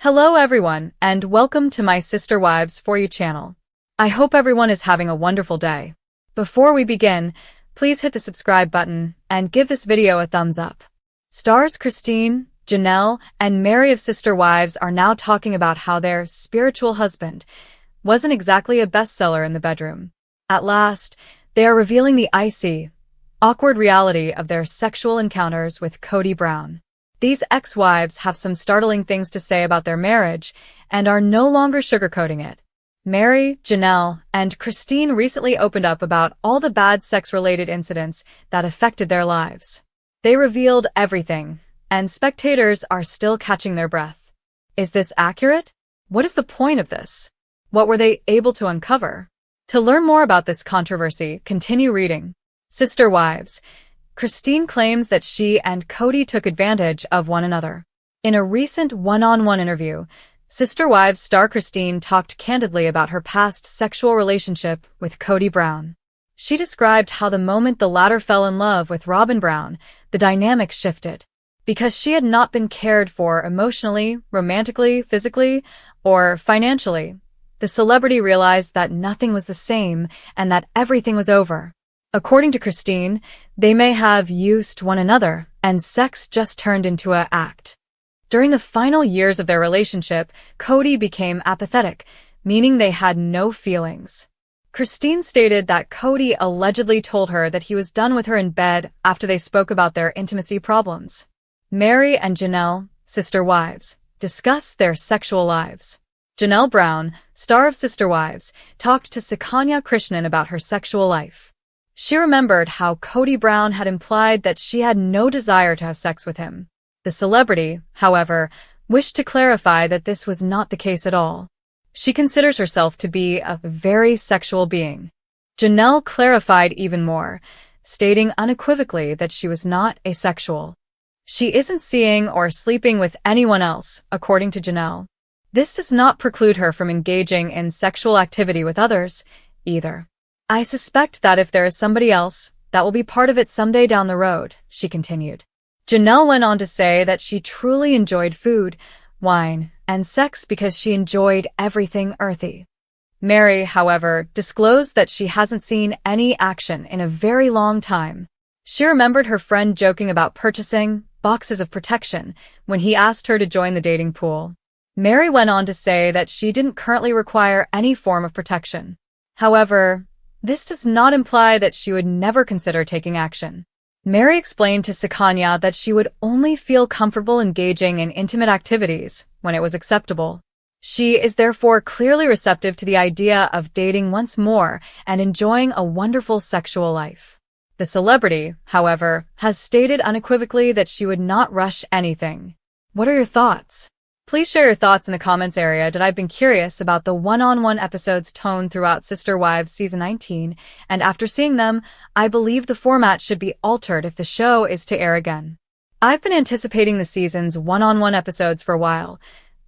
Hello everyone, and welcome to my Sister Wives For You channel. I hope everyone is having a wonderful day. Before we begin, please hit the subscribe button and give this video a thumbs up. Stars Christine, Janelle, and Mary of Sister Wives are now talking about how their spiritual husband wasn't exactly a bestseller in the bedroom. At last, they are revealing the icy, awkward reality of their sexual encounters with Kody Brown. These ex-wives have some startling things to say about their marriage and are no longer sugarcoating it. Mary, Janelle, and Christine recently opened up about all the bad sex-related incidents that affected their lives. They revealed everything, and spectators are still catching their breath. Is this accurate? What is the point of this? What were they able to uncover? To learn more about this controversy, continue reading. Sister Wives. Christine claims that she and Kody took advantage of one another. In a recent one-on-one interview, Sister Wives star Christine talked candidly about her past sexual relationship with Kody Brown. She described how the moment the latter fell in love with Robyn Brown, the dynamic shifted. Because she had not been cared for emotionally, romantically, physically, or financially, the celebrity realized that nothing was the same and that everything was over. According to Christine, they may have used one another, and sex just turned into an act. During the final years of their relationship, Kody became apathetic, meaning they had no feelings. Christine stated that Kody allegedly told her that he was done with her in bed after they spoke about their intimacy problems. Mary and Janelle, Sister Wives, discussed their sexual lives. Janelle Brown, star of Sister Wives, talked to Sakanya Krishnan about her sexual life. She remembered how Kody Brown had implied that she had no desire to have sex with him. The celebrity, however, wished to clarify that this was not the case at all. She considers herself to be a very sexual being. Janelle clarified even more, stating unequivocally that she was not asexual. She isn't seeing or sleeping with anyone else, according to Janelle. This does not preclude her from engaging in sexual activity with others, either. I suspect that if there is somebody else, that will be part of it someday down the road, she continued. Janelle went on to say that she truly enjoyed food, wine, and sex because she enjoyed everything earthy. Mary, however, disclosed that she hasn't seen any action in a very long time. She remembered her friend joking about purchasing boxes of protection when he asked her to join the dating pool. Mary went on to say that she didn't currently require any form of protection. However, this does not imply that she would never consider taking action. Mary explained to Sakanya that she would only feel comfortable engaging in intimate activities when it was acceptable. She is therefore clearly receptive to the idea of dating once more and enjoying a wonderful sexual life. The celebrity, however, has stated unequivocally that she would not rush anything. What are your thoughts? Please share your thoughts in the comments area. I've been curious about the one-on-one episodes tone throughout Sister Wives Season 19, and after seeing them, I believe the format should be altered if the show is to air again. I've been anticipating the season's one-on-one episodes for a while,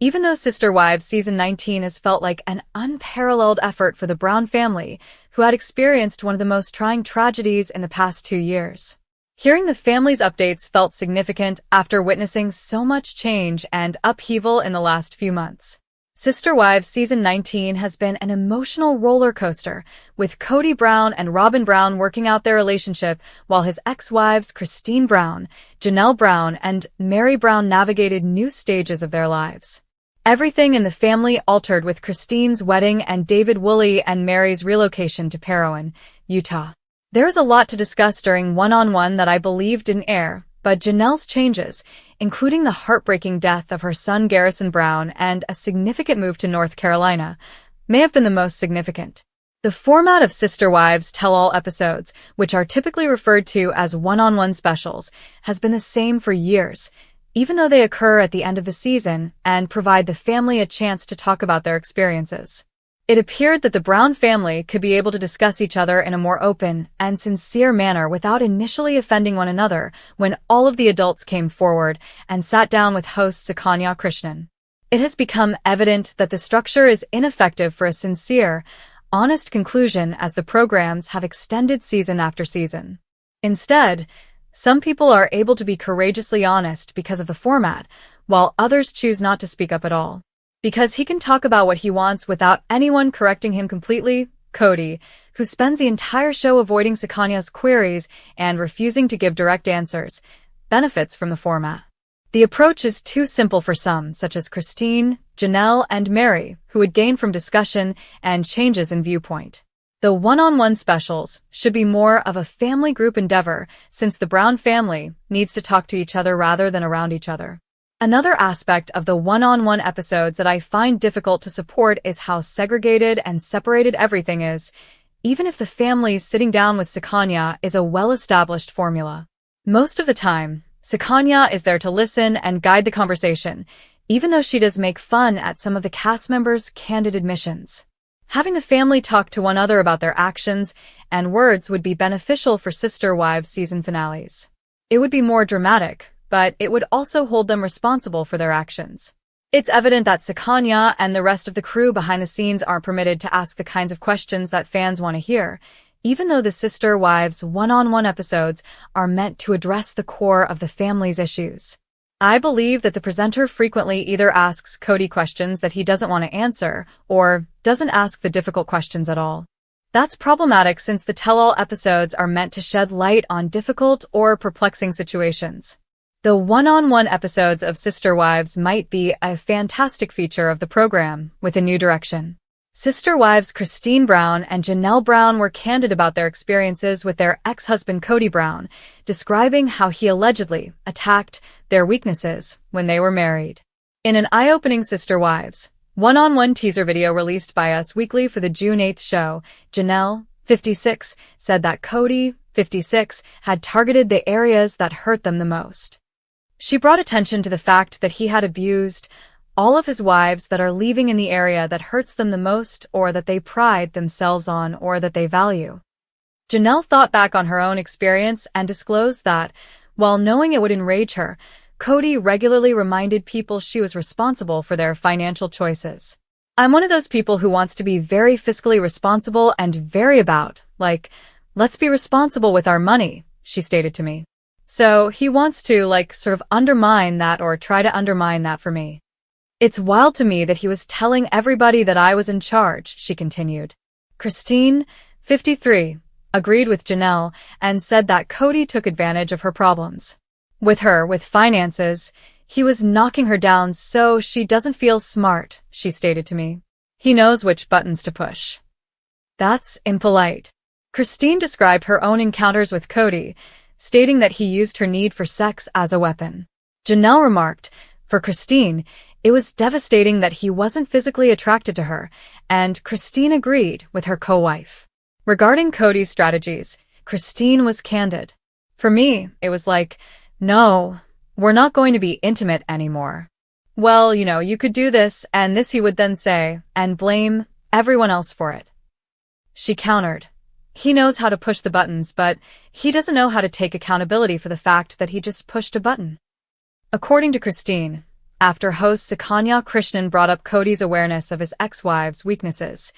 even though Sister Wives Season 19 has felt like an unparalleled effort for the Brown family, who had experienced one of the most trying tragedies in the past 2 years. Hearing the family's updates felt significant after witnessing so much change and upheaval in the last few months. Sister Wives Season 19 has been an emotional roller coaster, with Kody Brown and Robyn Brown working out their relationship while his ex-wives Christine Brown, Janelle Brown, and Mary Brown navigated new stages of their lives. Everything in the family altered with Christine's wedding and David Woolley and Mary's relocation to Parowan, Utah. There is a lot to discuss during one-on-one that I believe didn't air, but Janelle's changes, including the heartbreaking death of her son Garrison Brown and a significant move to North Carolina, may have been the most significant. The format of Sister Wives Tell-All episodes, which are typically referred to as one-on-one specials, has been the same for years, even though they occur at the end of the season and provide the family a chance to talk about their experiences. It appeared that the Brown family could be able to discuss each other in a more open and sincere manner without initially offending one another when all of the adults came forward and sat down with host Sakanya Krishnan. It has become evident that the structure is ineffective for a sincere, honest conclusion as the programs have extended season after season. Instead, some people are able to be courageously honest because of the format, while others choose not to speak up at all. Because he can talk about what he wants without anyone correcting him completely, Kody, who spends the entire show avoiding Sukanya's queries and refusing to give direct answers, benefits from the format. The approach is too simple for some, such as Christine, Janelle, and Mary, who would gain from discussion and changes in viewpoint. The one-on-one specials should be more of a family group endeavor, since the Brown family needs to talk to each other rather than around each other. Another aspect of the one-on-one episodes that I find difficult to support is how segregated and separated everything is, even if the family sitting down with Sukanya is a well-established formula. Most of the time, Sukanya is there to listen and guide the conversation, even though she does make fun at some of the cast members' candid admissions. Having the family talk to one another about their actions and words would be beneficial for Sister Wives season finales. It would be more dramatic, but it would also hold them responsible for their actions. It's evident that Sukanya and the rest of the crew behind the scenes aren't permitted to ask the kinds of questions that fans want to hear, even though the Sister Wives one-on-one episodes are meant to address the core of the family's issues. I believe that the presenter frequently either asks Kody questions that he doesn't want to answer, or doesn't ask the difficult questions at all. That's problematic since the tell-all episodes are meant to shed light on difficult or perplexing situations. The one-on-one episodes of Sister Wives might be a fantastic feature of the program, with a new direction. Sister Wives Christine Brown and Janelle Brown were candid about their experiences with their ex-husband Kody Brown, describing how he allegedly attacked their weaknesses when they were married. In an eye-opening Sister Wives one-on-one teaser video released by Us Weekly for the June 8th show, Janelle, 56, said that Kody, 56, had targeted the areas that hurt them the most. She brought attention to the fact that he had abused all of his wives that are leaving in the area that hurts them the most or that they pride themselves on or that they value. Janelle thought back on her own experience and disclosed that, while knowing it would enrage her, Kody regularly reminded people she was responsible for their financial choices. I'm one of those people who wants to be very fiscally responsible and very about, let's be responsible with our money, she stated to me. So he wants to, sort of undermine that or try to undermine that for me. It's wild to me that he was telling everybody that I was in charge, she continued. Christine, 53, agreed with Janelle and said that Kody took advantage of her problems. With finances, he was knocking her down so she doesn't feel smart, she stated to me. He knows which buttons to push. That's impolite. Christine described her own encounters with Kody, stating that he used her need for sex as a weapon. Janelle remarked, for Christine, it was devastating that he wasn't physically attracted to her, and Christine agreed with her co-wife. Regarding Kody's strategies, Christine was candid. For me, it was no, we're not going to be intimate anymore. Well, you could do this, and this he would then say, and blame everyone else for it. She countered. He knows how to push the buttons, but he doesn't know how to take accountability for the fact that he just pushed a button. According to Christine, after host Sukanya Krishnan brought up Kody's awareness of his ex-wife's weaknesses.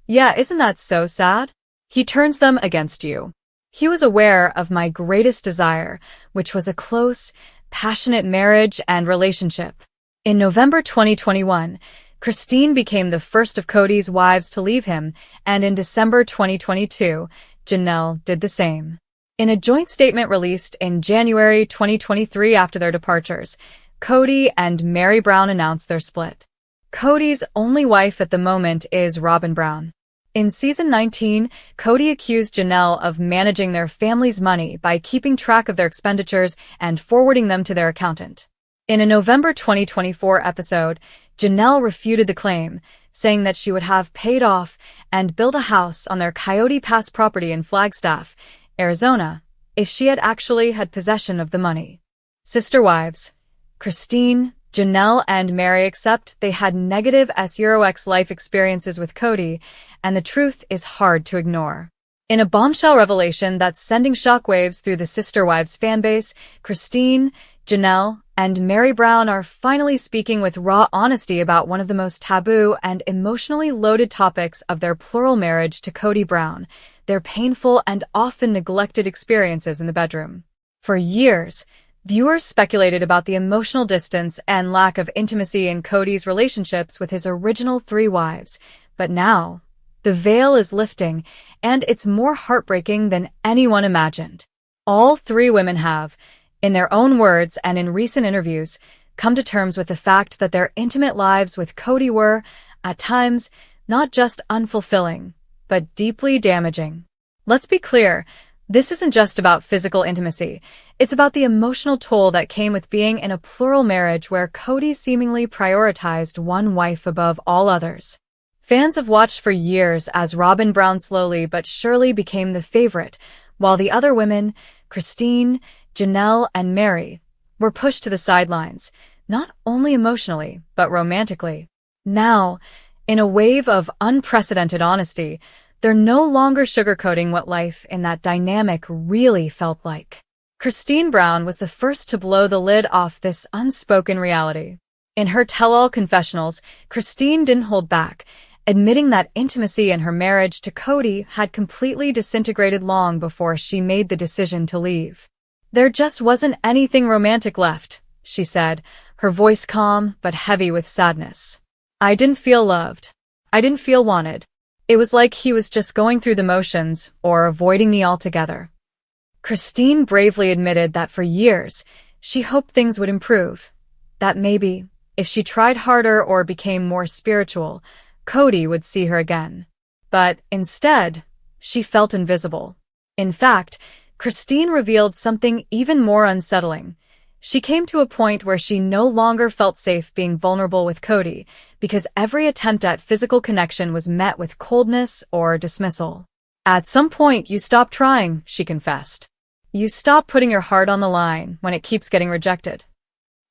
Yeah, isn't that so sad? He turns them against you. He was aware of my greatest desire, which was a close, passionate marriage and relationship. In November 2021, Christine became the first of Kody's wives to leave him, and in December 2022, Janelle did the same. In a joint statement released in January 2023 after their departures, Kody and Mary Brown announced their split. Kody's only wife at the moment is Robyn Brown. In season 19, Kody accused Janelle of managing their family's money by keeping track of their expenditures and forwarding them to their accountant. In a November 2024 episode, Janelle refuted the claim, saying that she would have paid off and built a house on their Coyote Pass property in Flagstaff, Arizona, if she had actually had possession of the money. Sister Wives Christine, Janelle, and Mary accept they had negative S-X life experiences with Kody, and the truth is hard to ignore. In a bombshell revelation that's sending shockwaves through the Sister Wives fanbase, Christine, Janelle, and Mary Brown are finally speaking with raw honesty about one of the most taboo and emotionally loaded topics of their plural marriage to Kody Brown, their painful and often neglected experiences in the bedroom. For years, Viewers speculated about the emotional distance and lack of intimacy in Kody's relationships with his original 3 wives, but now, the veil is lifting, and it's more heartbreaking than anyone imagined. All 3 women have, in their own words and in recent interviews, come to terms with the fact that their intimate lives with Kody were, at times, not just unfulfilling, but deeply damaging. Let's be clear, this isn't just about physical intimacy. It's about the emotional toll that came with being in a plural marriage where Kody seemingly prioritized one wife above all others. Fans have watched for years as Robyn Brown slowly but surely became the favorite, while the other women, Christine, Janelle, and Meri, were pushed to the sidelines, not only emotionally, but romantically. Now, in a wave of unprecedented honesty, they're no longer sugarcoating what life in that dynamic really felt like. Christine Brown was the first to blow the lid off this unspoken reality. In her tell-all confessionals, Christine didn't hold back, admitting that intimacy in her marriage to Kody had completely disintegrated long before she made the decision to leave. "There just wasn't anything romantic left," she said, her voice calm but heavy with sadness. "I didn't feel loved. I didn't feel wanted. It was like he was just going through the motions or avoiding me altogether." Christine bravely admitted that for years, she hoped things would improve. That maybe, if she tried harder or became more spiritual, Kody would see her again. But instead, she felt invisible. In fact, Christine revealed something even more unsettling. She came to a point where she no longer felt safe being vulnerable with Kody because every attempt at physical connection was met with coldness or dismissal. "At some point, you stop trying," she confessed. "You stop putting your heart on the line when it keeps getting rejected."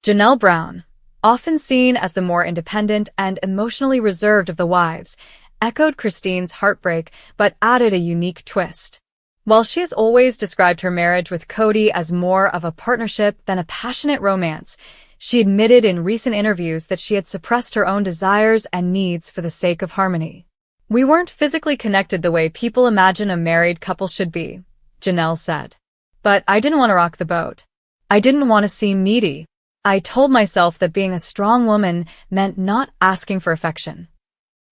Janelle Brown, often seen as the more independent and emotionally reserved of the wives, echoed Christine's heartbreak but added a unique twist. While she has always described her marriage with Kody as more of a partnership than a passionate romance, she admitted in recent interviews that she had suppressed her own desires and needs for the sake of harmony. "We weren't physically connected the way people imagine a married couple should be," Janelle said. "But I didn't want to rock the boat. I didn't want to seem needy. I told myself that being a strong woman meant not asking for affection."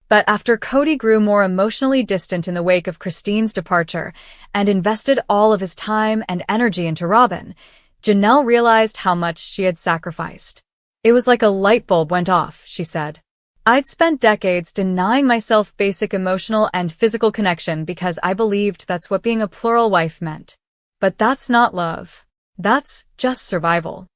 But after Kody grew more emotionally distant in the wake of Christine's departure and invested all of his time and energy into Robyn, Janelle realized how much she had sacrificed. "It was like a light bulb went off," she said. "I'd spent decades denying myself basic emotional and physical connection because I believed that's what being a plural wife meant. But that's not love. That's just survival."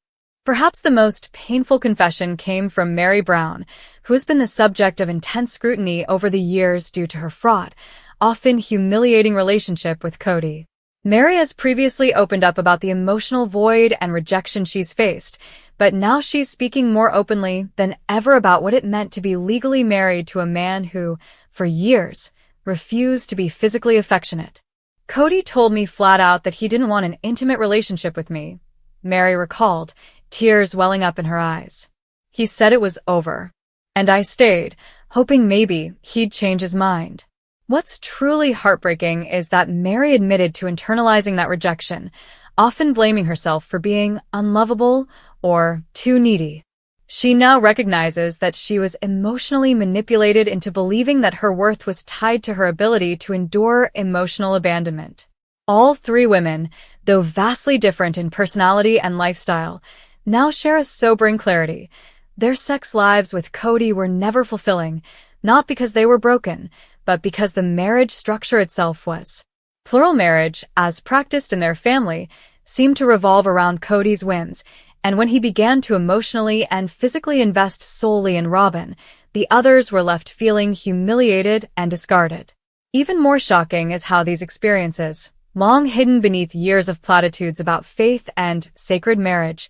Perhaps the most painful confession came from Meri Brown, who has been the subject of intense scrutiny over the years due to her fraught, often humiliating relationship with Kody. Meri has previously opened up about the emotional void and rejection she's faced, but now she's speaking more openly than ever about what it meant to be legally married to a man who, for years, refused to be physically affectionate. "Kody told me flat out that he didn't want an intimate relationship with me," Meri recalled, tears welling up in her eyes. "He said it was over. And I stayed, hoping maybe he'd change his mind." What's truly heartbreaking is that Meri admitted to internalizing that rejection, often blaming herself for being unlovable or too needy. She now recognizes that she was emotionally manipulated into believing that her worth was tied to her ability to endure emotional abandonment. All 3 women, though vastly different in personality and lifestyle, now share a sobering clarity. Their sex lives with Kody were never fulfilling, not because they were broken, but because the marriage structure itself was. Plural marriage, as practiced in their family, seemed to revolve around Kody's whims, and when he began to emotionally and physically invest solely in Robyn, the others were left feeling humiliated and discarded. Even more shocking is how these experiences, long hidden beneath years of platitudes about faith and sacred marriage,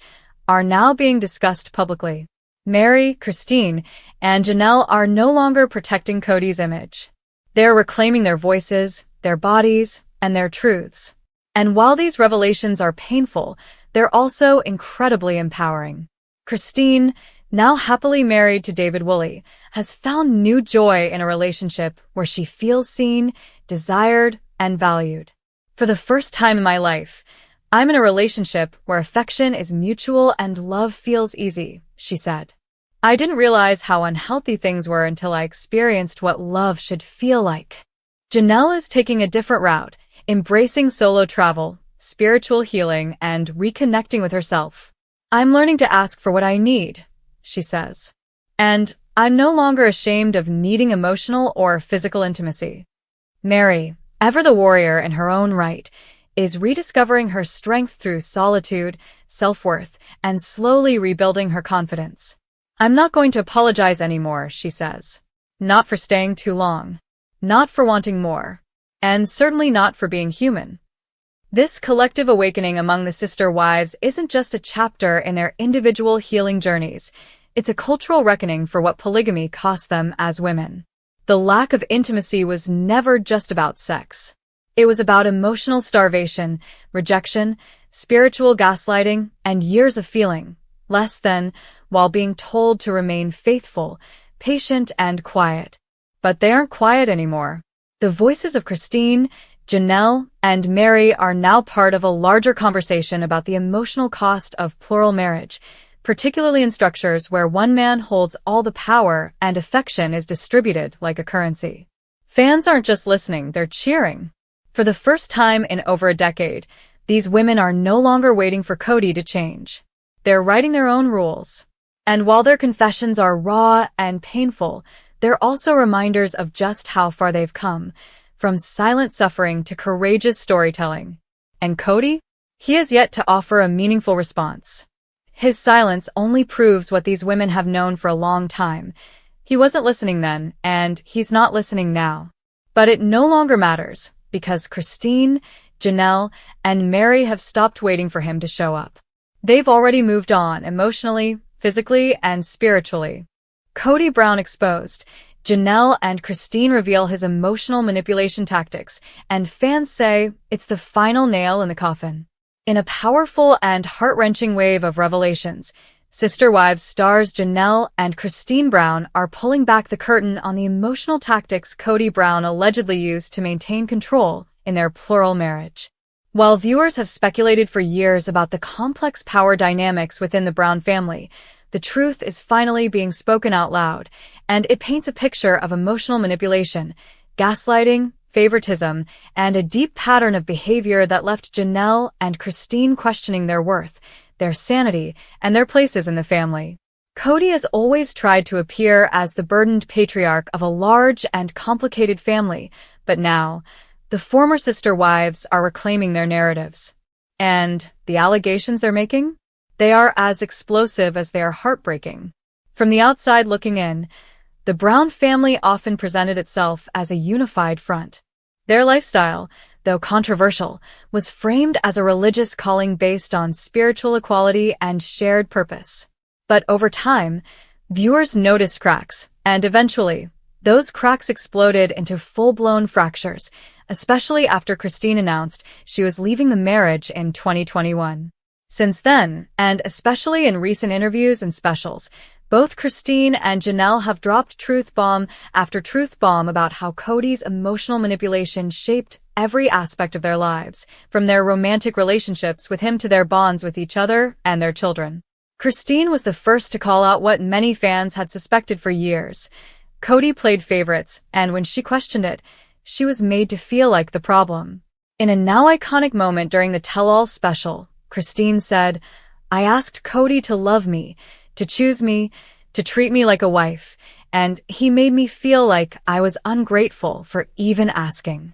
are now being discussed publicly. Meri, Christine, and Janelle are no longer protecting Kody's image. They're reclaiming their voices, their bodies, and their truths. And while these revelations are painful, they're also incredibly empowering. Christine, now happily married to David Woolley, has found new joy in a relationship where she feels seen, desired, and valued. "For the first time in my life, I'm in a relationship where affection is mutual and love feels easy, she said. I didn't realize how unhealthy things were until I experienced what love should feel like. Janelle is taking a different route, embracing solo travel, spiritual healing, and reconnecting with herself. I'm learning to ask for what I need, she says. And I'm no longer ashamed of needing emotional or physical intimacy. Mary, ever the warrior in her own right, is rediscovering her strength through solitude, self-worth, and slowly rebuilding her confidence. I'm not going to apologize anymore, she says. Not for staying too long. Not for wanting more. And certainly not for being human. This collective awakening among the sister wives isn't just a chapter in their individual healing journeys. It's a cultural reckoning for what polygamy cost them as women. The lack of intimacy was never just about sex. It was about emotional starvation, rejection, spiritual gaslighting, and years of feeling less than while being told to remain faithful, patient, and quiet. But they aren't quiet anymore. The voices of Christine, Janelle, and Mary are now part of a larger conversation about the emotional cost of plural marriage, particularly in structures where one man holds all the power and affection is distributed like a currency. Fans aren't just listening, they're cheering. For the first time in over a decade, these women are no longer waiting for Kody to change. They're writing their own rules. And while their confessions are raw and painful, they're also reminders of just how far they've come, from silent suffering to courageous storytelling. And Kody? He has yet to offer a meaningful response. His silence only proves what these women have known for a long time. He wasn't listening then, and he's not listening now. But it no longer matters, because Christine, Janelle, and Mary have stopped waiting for him to show up. They've already moved on emotionally, physically, and spiritually. Kody Brown exposed. Janelle and Christine reveal his emotional manipulation tactics, and fans say it's the final nail in the coffin. In a powerful and heart-wrenching wave of revelations, Sister Wives stars Janelle and Christine Brown are pulling back the curtain on the emotional tactics Kody Brown allegedly used to maintain control in their plural marriage. While viewers have speculated for years about the complex power dynamics within the Brown family, the truth is finally being spoken out loud, and it paints a picture of emotional manipulation, gaslighting, favoritism, and a deep pattern of behavior that left Janelle and Christine questioning their worth, their sanity, and their places in the family. Kody has always tried to appear as the burdened patriarch of a large and complicated family, but now, the former sister wives are reclaiming their narratives. And the allegations they're making? They are as explosive as they are heartbreaking. From the outside looking in, the Brown family often presented itself as a unified front. Their lifestyle, though controversial, was framed as a religious calling based on spiritual equality and shared purpose. But over time, viewers noticed cracks, and eventually, those cracks exploded into full-blown fractures, especially after Christine announced she was leaving the marriage in 2021. Since then, and especially in recent interviews and specials, both Christine and Janelle have dropped truth bomb after truth bomb about how Kody's emotional manipulation shaped every aspect of their lives, from their romantic relationships with him to their bonds with each other and their children. Christine was the first to call out what many fans had suspected for years. Kody played favorites, and when she questioned it, she was made to feel like the problem. In a now iconic moment during the Tell-All special, Christine said, "I asked Kody to love me, to choose me, to treat me like a wife, and he made me feel like I was ungrateful for even asking."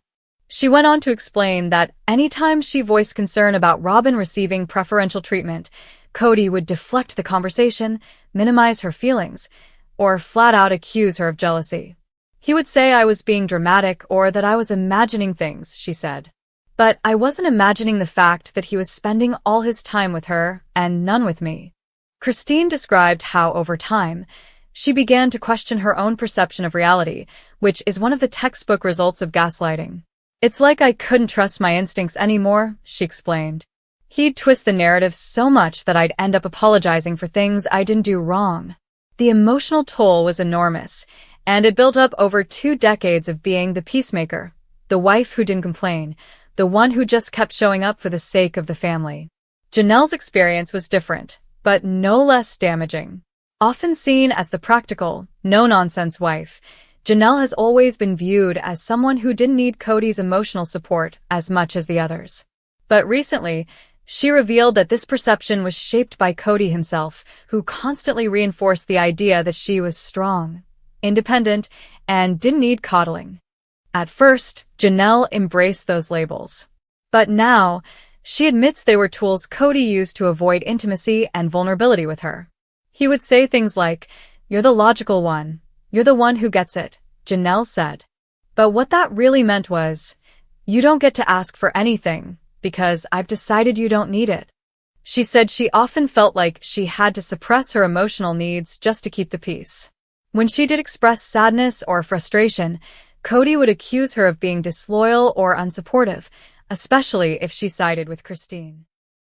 She went on to explain that anytime she voiced concern about Robyn receiving preferential treatment, Kody would deflect the conversation, minimize her feelings, or flat out accuse her of jealousy. He would say I was being dramatic or that I was imagining things, she said. But I wasn't imagining the fact that he was spending all his time with her and none with me. Christine described how, over time, she began to question her own perception of reality, which is one of the textbook results of gaslighting. "It's like I couldn't trust my instincts anymore," she explained. "He'd twist the narrative so much that I'd end up apologizing for things I didn't do wrong." The emotional toll was enormous, and it built up over 2 decades of being the peacemaker, the wife who didn't complain, the one who just kept showing up for the sake of the family. Janelle's experience was different, but no less damaging. Often seen as the practical, no-nonsense wife, Janelle has always been viewed as someone who didn't need Kody's emotional support as much as the others. But recently, she revealed that this perception was shaped by Kody himself, who constantly reinforced the idea that she was strong, independent, and didn't need coddling. At first, Janelle embraced those labels. But now, she admits they were tools Kody used to avoid intimacy and vulnerability with her. He would say things like, "You're the logical one. You're the one who gets it," Janelle said. But what that really meant was, "You don't get to ask for anything, because I've decided you don't need it." She said she often felt like she had to suppress her emotional needs just to keep the peace. When she did express sadness or frustration, Kody would accuse her of being disloyal or unsupportive, especially if she sided with Christine.